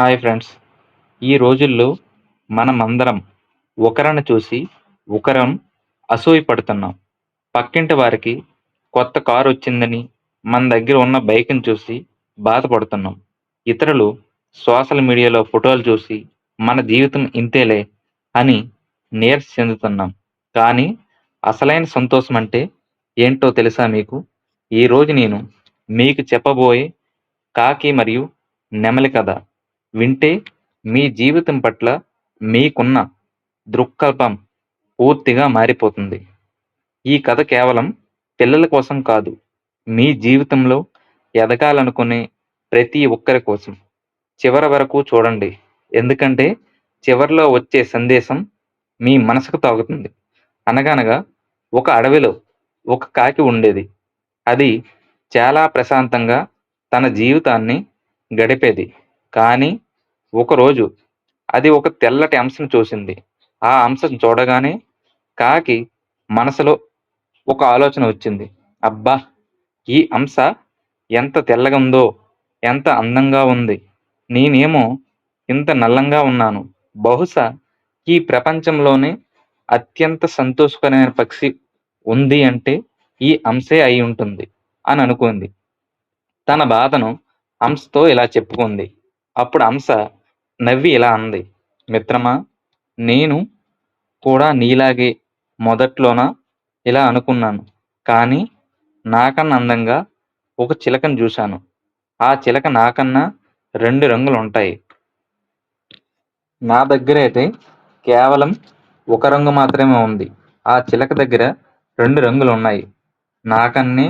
Hi friends! ఈ రోజుల్లో మనమందరం ఒకరిని చూసి ఒకరం అసూయ పడుతున్నాం. పక్కింటి వారికి కొత్త కారు వచ్చిందని మన దగ్గర ఉన్న బైక్‌ని చూసి బాధపడుతున్నాం. ఇతరులు సోషల్ మీడియాలో ఫోటోలు చూసి మన జీవితం ఇంతేలే అని నీరస చెందుతున్నాం. కానీ అసలైన సంతోషం అంటే ఏంటో తెలుసా మీకు? ఈరోజు నేను మీకు చెప్పబోయే కాకి మరియు నెమలి కథ వింటే మీ జీవితం పట్ల మీకున్న దృక్పథం పూర్తిగా మారిపోతుంది. ఈ కథ కేవలం పిల్లల కోసం కాదు, మీ జీవితంలో ఎదగాలనుకునే ప్రతి ఒక్కరి కోసం. చివరి వరకు చూడండి. ఎందుకంటే చివర్లో వచ్చే సందేశం మీ మనసుకు తాకుతుంది. అనగనగా ఒక అడవిలో ఒక కాకి ఉండేది. అది చాలా ప్రశాంతంగా తన జీవితాన్ని గడిపేది. కానీ ఒకరోజు అది ఒక తెల్లటి హంసను చూసింది. ఆ హంసను చూడగానే కాకి మనసులో ఒక ఆలోచన వచ్చింది. అబ్బా! ఈ హంస ఎంత తెల్లగా ఉందో! ఎంత అందంగా ఉంది! నేనేమో ఇంత నల్లంగా ఉన్నాను. బహుశా ఈ ప్రపంచంలోనే అత్యంత సంతోషకరమైన పక్షి ఉంది అంటే ఈ హంసే అయ్యుంటుంది అని అనుకుంది. తన బాధను హంసతో ఇలా చెప్పుకుంది. అప్పుడు హంస నవ్వి ఇలా అంది. మిత్రమా! నేను కూడా నీలాగే మొదట్లోన ఇలా అనుకున్నాను. కానీ నాకన్నా అందంగా ఒక చిలకను జూశాను. ఆ చిలక నాకన్నా 2 రంగులుంటాయి. నా దగ్గరైతే కేవలం ఒక రంగు మాత్రమే ఉంది. ఆ చిలక దగ్గర 2 రంగులున్నాయి. నాకన్నే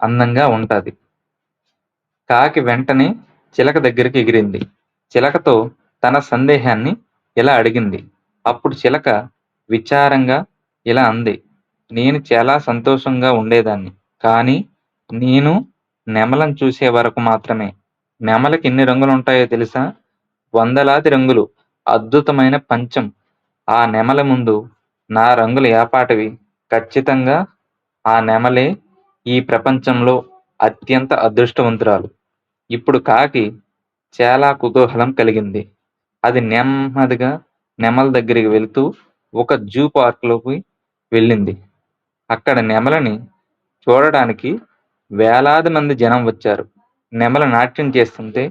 అందంగా ఉంటది. కాకి వెంటనే చిలక దగ్గరికి ఎగిరింది. చిలకతో తన సందేహాన్ని ఇలా అడిగింది. అప్పుడు చిలక విచారంగా ఇలా అంది. నేను చాలా సంతోషంగా ఉండేదాన్ని. కానీ నేను నెమలిని చూసే వరకు మాత్రమే. నెమలికి ఎన్ని రంగులుంటాయో తెలుసా? వందలాది రంగులు. అద్భుతమైన పంచం. ఆ నెమలి ముందు నా రంగులు ఏపాటివి. ఖచ్చితంగా ఆ నెమలే ఈ ప్రపంచంలో అత్యంత అదృష్టవంతురాలు. ఇప్పుడు కాకి చాలా కుతూహలం కలిగింది. అది నెమ్మదిగా నెమలి దగ్గరికి వెళ్తూ ఒక జూ పార్క్‌లోకి వెళ్ళింది. అక్కడ నెమలిని చూడడానికి వేలాది మంది జనం వచ్చారు. నెమలి నాట్యం చేస్తుంటే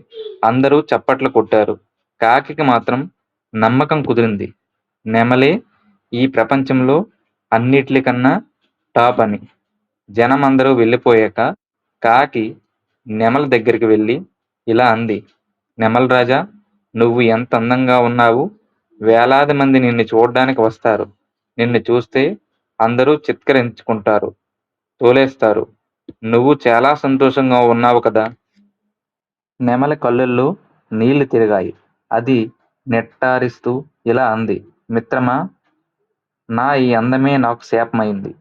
అందరూ చప్పట్లు కొట్టారు. కాకికి మాత్రం నమ్మకం కుదిరింది. నెమలే ఈ ప్రపంచంలో అన్నిట్లికన్నా టాప్ అని. జనమందరూ వెళ్ళిపోయాక కాకి నెమలి దగ్గరికి వెళ్ళి ఇలా అంది. నెమలి రాజా! నువ్వు ఎంత అందంగా ఉన్నావు. వేలాది మంది నిన్ను చూడ్డానికి వస్తారు. నిన్ను చూస్తే అందరూ చిత్కరించుకుంటారు, తోలేస్తారు. నువ్వు చాలా సంతోషంగా ఉన్నావు కదా! నెమలి కళ్ళల్లో నీళ్లు తిరిగాయి. అది నిట్టూరిస్తూ ఇలా అంది. మిత్రమా! నా ఈ అందమే నాకు శాపమైంది.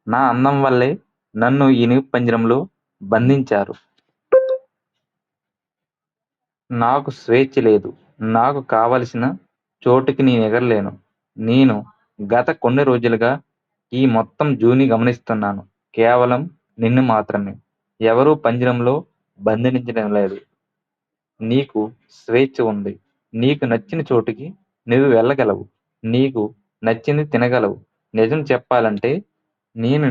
నా అందం వల్లే నన్ను ఈ ఇనుప పంజరంలో బంధించారు. నాకు స్వేచ్ఛ లేదు. నాకు కావలసిన చోటుకి నేనెగరలేను. నేను గత కొన్ని రోజులుగా ఈ మొత్తం జూని గమనిస్తున్నాను. కేవలం నిన్ను మాత్రమే. ఎవరూ పంజరంలో బంధించడం లేదు. నీకు స్వేచ్ఛ ఉంది. నీకు నచ్చిన చోటుకి నువ్వు వెళ్ళగలవు. నీకు నచ్చింది తినగలవు. నిజం చెప్పాలంటే నేను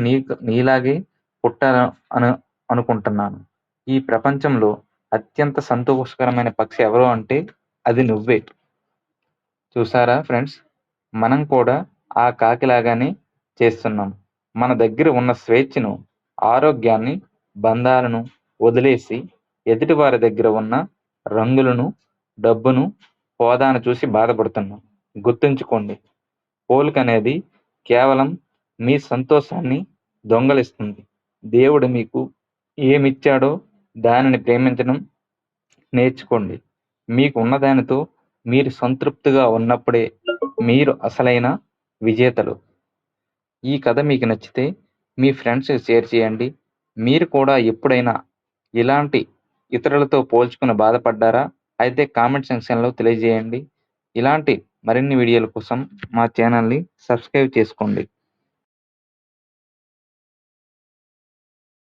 నీలాగే పుట్టాను అనుకుంటున్నాను. ఈ ప్రపంచంలో అత్యంత సంతోషకరమైన పక్షి ఎవరు అంటే అది నువ్వే. చూసారా ఫ్రెండ్స్! మనం కూడా ఆ కాకిలాగానే చేస్తున్నాం. మన దగ్గర ఉన్న స్వేచ్ఛను, ఆరోగ్యాన్ని, బంధాలను వదిలేసి ఎదుటివారి దగ్గర ఉన్న రంగులను, డబ్బును, హోదాను చూసి బాధపడుతున్నాం. గుర్తుంచుకోండి, పోలికనేది కేవలం మీ సంతోషాన్ని దొంగిలిస్తుంది. దేవుడు మీకు ఏమిచ్చాడో దానిని ప్రేమించడం నేర్చుకోండి. మీకు ఉన్నదానితో మీరు సంతృప్తిగా ఉన్నప్పుడే మీరు అసలైన విజేతలు. ఈ కథ మీకు నచ్చితే మీ ఫ్రెండ్స్‌కి షేర్ చేయండి. మీరు కూడా ఎప్పుడైనా ఇలాంటి ఇతరులతో పోల్చుకొని బాధపడ్డారా? అయితే కామెంట్ సెక్షన్‌లో తెలియజేయండి. ఇలాంటి మరిన్ని వీడియోల కోసం మా ఛానల్‌ని సబ్స్క్రైబ్ చేసుకోండి.